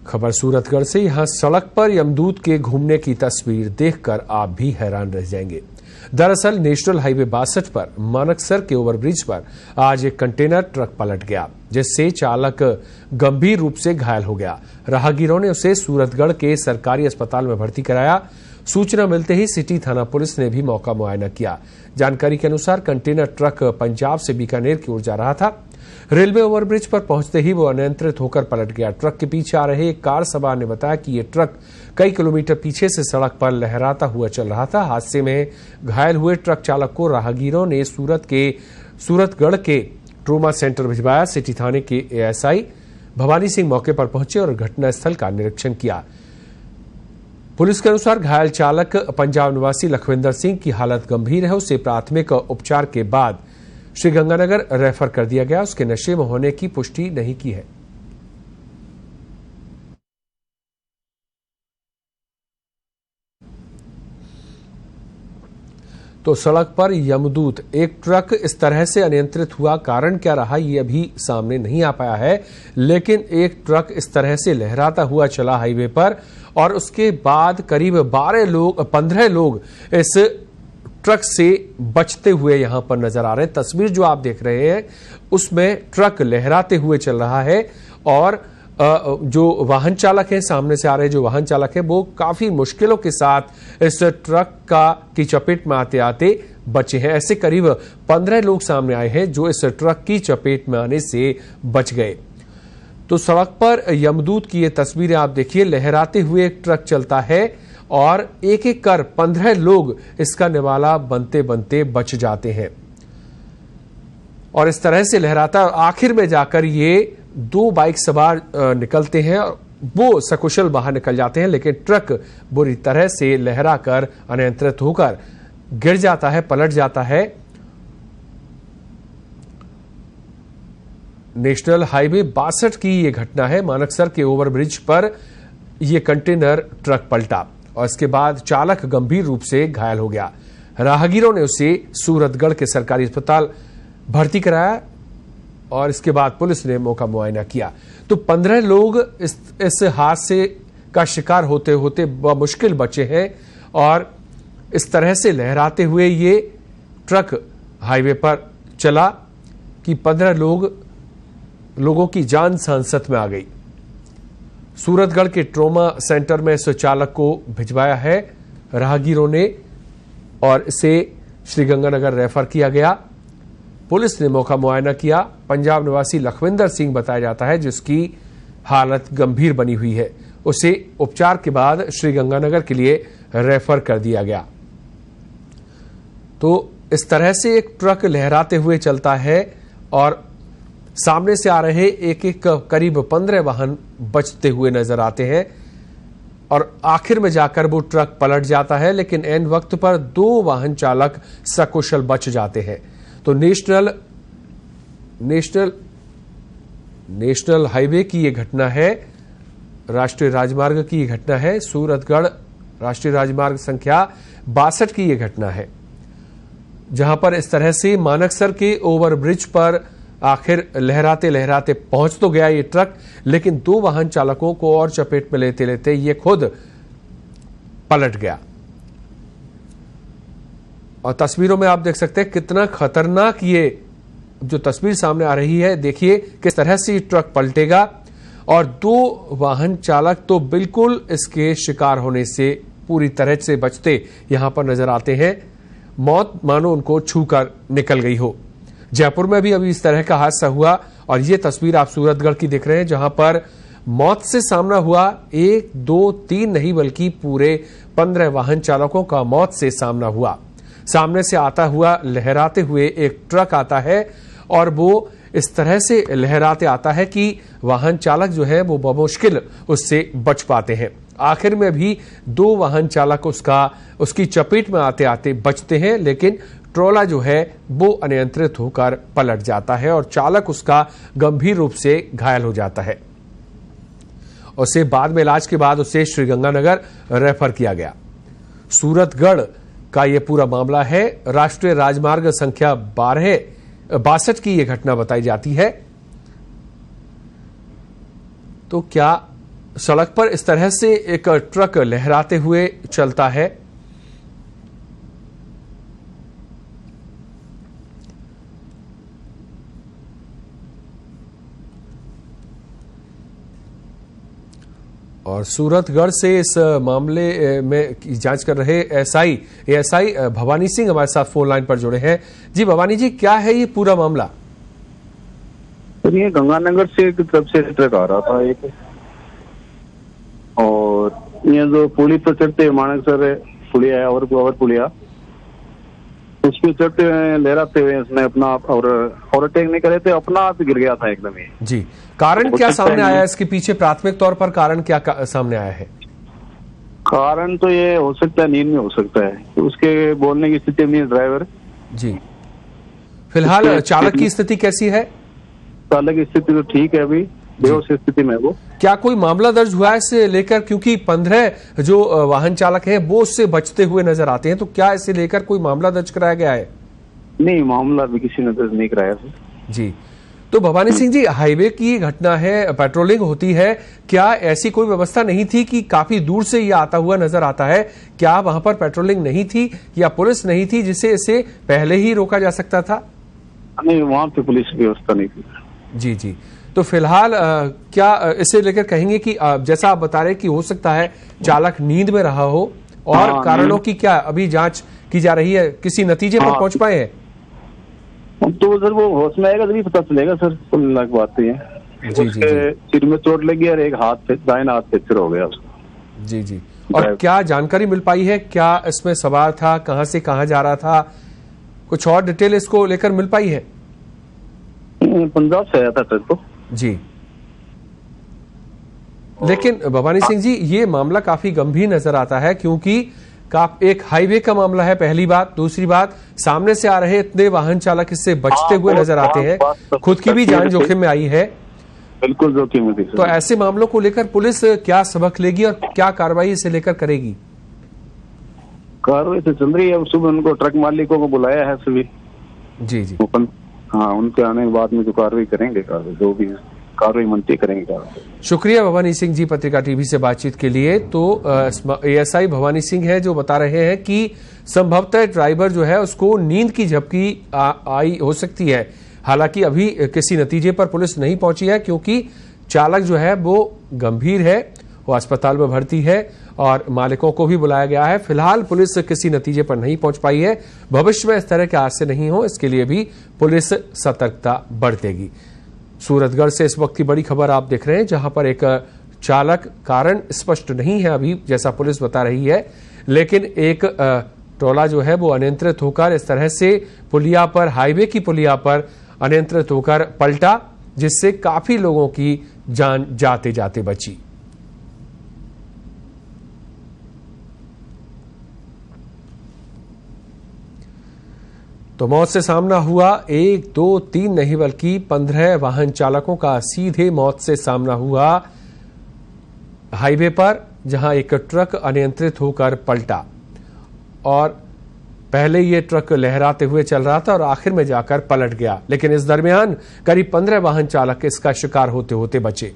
खबर सूरतगढ़ से। यहां सड़क पर यमदूत के घूमने की तस्वीर देखकर आप भी हैरान रह जाएंगे। दरअसल नेशनल हाईवे 62 पर मानकसर के ओवरब्रिज पर आज एक कंटेनर ट्रक पलट गया, जिससे चालक गंभीर रूप से घायल हो गया। राहगीरों ने उसे सूरतगढ़ के सरकारी अस्पताल में भर्ती कराया। सूचना मिलते ही सिटी थाना पुलिस ने भी मौका मुआयना किया। जानकारी के अनुसार कंटेनर ट्रक पंजाब से बीकानेर की ओर जा रहा था। रेलवे ओवरब्रिज पर पहुंचते ही वो अनियंत्रित होकर पलट गया। ट्रक के पीछे आ रहे एक कार सवार ने बताया कि ये ट्रक कई किलोमीटर पीछे से सड़क पर लहराता हुआ चल रहा था। हादसे में घायल हुए ट्रक चालक को राहगीरों ने सूरतगढ़ के ट्रोमा सेंटर भिजवाया। सिटी थाने के एएसआई भवानी सिंह मौके पर पहुंचे और घटनास्थल का निरीक्षण किया। पुलिस के अनुसार घायल चालक पंजाब निवासी लखविंदर सिंह की हालत गंभीर है। उसे प्राथमिक उपचार के बाद श्रीगंगानगर रेफर कर दिया गया। उसके नशे में होने की पुष्टि नहीं की है। तो सड़क पर यमदूत एक ट्रक इस तरह से अनियंत्रित हुआ, कारण क्या रहा ये अभी सामने नहीं आ पाया है, लेकिन एक ट्रक इस तरह से लहराता हुआ चला हाईवे पर और उसके बाद करीब 15 लोग इस ट्रक से बचते हुए यहां पर नजर आ रहे हैं। तस्वीर जो आप देख रहे हैं उसमें ट्रक लहराते हुए चल रहा है और जो वाहन चालक है, सामने से आ रहे जो वाहन चालक है, वो काफी मुश्किलों के साथ इस ट्रक की चपेट में आते आते बचे हैं। ऐसे करीब 15 लोग सामने आए हैं जो इस ट्रक की चपेट में आने से बच गए। तो सड़क पर यमदूत की ये तस्वीरें आप देखिए। लहराते हुए एक ट्रक चलता है और एक एक कर 15 लोग इसका निवाला बनते बनते बच जाते हैं और इस तरह से लहराता है। और आखिर में जाकर ये 2 बाइक सवार निकलते हैं और वो सकुशल बाहर निकल जाते हैं, लेकिन ट्रक बुरी तरह से लहरा कर अनियंत्रित होकर गिर जाता है, पलट जाता है। नेशनल हाईवे 62 की ये घटना है। मानकसर के ओवरब्रिज पर यह कंटेनर ट्रक पलटा और इसके बाद चालक गंभीर रूप से घायल हो गया। राहगीरों ने उसे सूरतगढ़ के सरकारी अस्पताल भर्ती कराया और इसके बाद पुलिस ने मौका मुआयना किया। तो 15 लोग इस हादसे का शिकार होते होते मुश्किल बचे हैं और इस तरह से लहराते हुए ये ट्रक हाईवे पर चला कि 15 लोगों की जान सांसत में आ गई। सूरतगढ़ के ट्रोमा सेंटर में इस चालक को भिजवाया है राहगीरों ने और इसे श्रीगंगानगर रेफर किया गया। पुलिस ने मौका मुआयना किया। पंजाब निवासी लखविंदर सिंह बताया जाता है जिसकी हालत गंभीर बनी हुई है। उसे उपचार के बाद श्रीगंगानगर के लिए रेफर कर दिया गया। तो इस तरह से एक ट्रक लहराते हुए चलता है और सामने से आ रहे एक एक करीब 15 वाहन बचते हुए नजर आते हैं और आखिर में जाकर वो ट्रक पलट जाता है, लेकिन एन वक्त पर 2 वाहन चालक सकुशल बच जाते हैं। तो नेशनल हाईवे की ये घटना है, राष्ट्रीय राजमार्ग की ये घटना है। सूरतगढ़ राष्ट्रीय राजमार्ग संख्या 62 की ये घटना है, जहां पर इस तरह से मानकसर के ओवरब्रिज पर आखिर लहराते लहराते पहुंच तो गया ये ट्रक, लेकिन 2 वाहन चालकों को और चपेट में लेते लेते ये खुद पलट गया। और तस्वीरों में आप देख सकते हैं कितना खतरनाक ये जो तस्वीर सामने आ रही है। देखिए किस तरह से ये ट्रक पलटेगा और 2 वाहन चालक तो बिल्कुल इसके शिकार होने से पूरी तरह से बचते यहां पर नजर आते हैं। मौत मानो उनको छूकर निकल गई हो। जयपुर में भी अभी इस तरह का हादसा हुआ और ये तस्वीर आप सूरतगढ़ की देख रहे हैं, जहां पर मौत से सामना हुआ। 1, 2, 3 नहीं बल्कि पूरे 15 वाहन चालकों का मौत से सामना हुआ। सामने से आता हुआ लहराते हुए एक ट्रक आता है और वो इस तरह से लहराते आता है कि वाहन चालक जो है वो बमुश्किल उससे बच पाते हैं। आखिर में भी 2 वाहन चालक उसकी चपेट में आते आते बचते हैं, लेकिन ट्रोला जो है वो अनियंत्रित होकर पलट जाता है और चालक उसका गंभीर रूप से घायल हो जाता है। उसे बाद में इलाज के बाद उसे श्रीगंगानगर रेफर किया गया। सूरतगढ़ का यह पूरा मामला है। राष्ट्रीय राजमार्ग संख्या 62 की यह घटना बताई जाती है। तो क्या सड़क पर इस तरह से एक ट्रक लहराते हुए चलता है। और सूरतगढ़ से इस मामले में जांच कर रहे एएसआई भवानी सिंह हमारे साथ फोन लाइन पर जुड़े हैं। जी भवानी जी, क्या है ये पूरा मामला? ये गंगानगर से एक तरफ से ट्रक आ रहा था एक, और ये जो पुली पर चढ़ते मानेसर पुलिया है और पुलिया, उस पर चढ़ते हुए लहराते हुए इसने अपना और ओवरटेक नहीं करे थे, अपना आप गिर गया था एकदम ही। जी, कारण क्या सामने आया इसके पीछे? प्राथमिक तौर पर कारण क्या सामने आया है? कारण तो ये हो सकता है नींद में हो सकता है, तो उसके बोलने की स्थिति में ड्राइवर। जी, फिलहाल चालक की स्थिति कैसी है? चालक की स्थिति तो ठीक है, अभी बेहोश स्थिति में वो। क्या कोई मामला दर्ज हुआ है इसे लेकर? क्योंकि 15 जो वाहन चालक हैं वो उससे बचते हुए नजर आते हैं, तो क्या इसे लेकर कोई मामला दर्ज कराया गया है? नहीं, मामला भी किसी ने दर्ज नहीं कराया। जी, तो भवानी सिंह जी, हाईवे की घटना है, पेट्रोलिंग होती है, क्या ऐसी कोई व्यवस्था नहीं थी कि काफी दूर से ये आता हुआ नजर आता है, क्या वहां पर पेट्रोलिंग नहीं थी या पुलिस नहीं थी जिसे इसे पहले ही रोका जा सकता था? नहीं, वहां पे पुलिस व्यवस्था नहीं थी। जी जी, तो फिलहाल क्या इसे लेकर कहेंगे कि जैसा आप बता रहे कि हो सकता है चालक नींद में रहा हो, और कारणों की क्या अभी जांच की जा रही है, किसी नतीजे पर पहुंच पाए हैं? तो सर वो होश में आएगा तभी पता चलेगा सर, कुल बात है। जी जी, सिर में चोट लगी और एक हाथ पे, दाहिना हाथ फ्रैक्चर हो गया उसका। जी जी, और क्या जानकारी मिल पाई है, क्या इसमें सवार था, कहां से कहां जा रहा था, कुछ और डिटेल इसको लेकर मिल पाई है? पंजाब से आया था ट्रक तो। जी, लेकिन भवानी सिंह जी, ये मामला काफी गंभीर नजर आता है, क्योंकि एक हाईवे का मामला है, पहली बात। दूसरी बात, सामने से आ रहे इतने वाहन चालक इससे बचते हुए नजर आते हैं, खुद की भी जान जोखिम में आई है। बिल्कुल जोखिम में। तो ऐसे मामलों को लेकर पुलिस क्या सबक लेगी और क्या कार्रवाई इसे लेकर करेगी? कार्रवाई तो चल रही है, सुबह उनको ट्रक मालिकों को बुलाया है सभी। जी जी, हाँ, उनके आने के बाद में जो कार्रवाई करेंगे, जो भी कार्रवाई मनती करेंगे। शुक्रिया भवानी सिंह जी, पत्रिका टीवी से बातचीत के लिए। तो एएसआई भवानी सिंह है जो बता रहे हैं कि संभवतः ड्राइवर जो है उसको नींद की झपकी आई हो सकती है। हालांकि अभी किसी नतीजे पर पुलिस नहीं पहुंची है, क्योंकि चालक जो है वो गंभीर है, वो अस्पताल में भर्ती है और मालिकों को भी बुलाया गया है। फिलहाल पुलिस किसी नतीजे पर नहीं पहुंच पाई है। भविष्य में इस तरह के हादसे नहीं हो, इसके लिए भी पुलिस सतर्कता बरतेगी। सूरतगढ़ से इस वक्त की बड़ी खबर आप देख रहे हैं, जहां पर एक चालक, कारण स्पष्ट नहीं है अभी जैसा पुलिस बता रही है, लेकिन एक टोला जो है वो अनियंत्रित होकर इस तरह से पुलिया पर, हाईवे की पुलिया पर अनियंत्रित होकर पलटा, जिससे काफी लोगों की जान जाते जाते बची। तो मौत से सामना हुआ 1, 2, 3 नहीं बल्कि 15 वाहन चालकों का सीधे मौत से सामना हुआ हाईवे पर, जहां एक ट्रक अनियंत्रित होकर पलटा और पहले ये ट्रक लहराते हुए चल रहा था और आखिर में जाकर पलट गया। लेकिन इस दरमियान करीब 15 वाहन चालक इसका शिकार होते होते बचे।